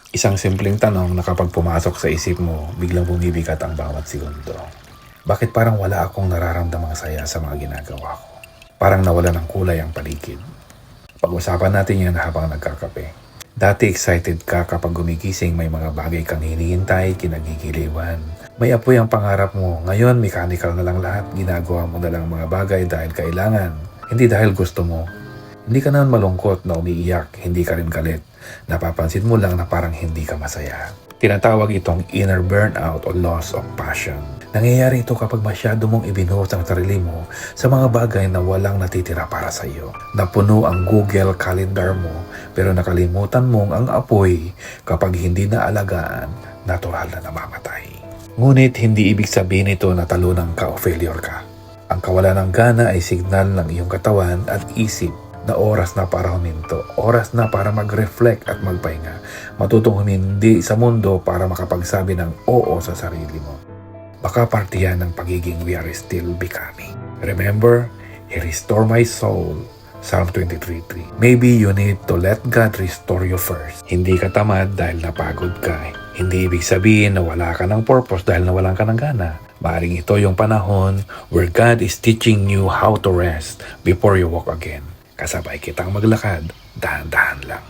Isang simpleng tanong na kapag pumasok sa isip mo, biglang bumibigat ang bawat segundo. Bakit parang wala akong nararamdamang saya sa mga ginagawa ko? Parang nawala ng kulay ang paligid. Pag-usapan natin yan habang nagkakape. Dati excited ka kapag gumigising, may mga bagay kang hinihintay, kinagigiliwan. May apoy ang pangarap mo. Ngayon, mechanical na lang lahat. Ginagawa mo na lang mga bagay dahil kailangan. Hindi dahil gusto mo. Hindi ka naman malungkot na umiiyak. Hindi ka rin galit. Napapansin mo lang na parang hindi ka masaya. Tinatawag itong inner burnout o loss of passion. Nangyayari ito kapag masyado mong ibinuhos ang sarili mo sa mga bagay na walang natitira para sa iyo. Napuno ang Google Calendar mo pero nakalimutan mong ang apoy kapag hindi naalagaan, natural na namamatay. Ngunit hindi ibig sabihin ito na talunan ka o failure ka. Ang kawalan ng gana ay signal ng iyong katawan at isip na oras na para huminto, oras na para mag-reflect at magpahinga. Matutong humindi sa mundo para makapagsabi ng oo sa sarili mo. Baka parte yan ng pagiging we are still becoming. Remember, He restore my soul. Psalm 23:3. Maybe you need to let God restore you first. Hindi ka tamad dahil napagod ka. Hindi ibig sabihin na wala ka ng purpose dahil nawalan ka ng gana. Maaaring ito yung panahon where God is teaching you how to rest before you walk again. Kasabay kitang maglakad, dahan-dahan lang.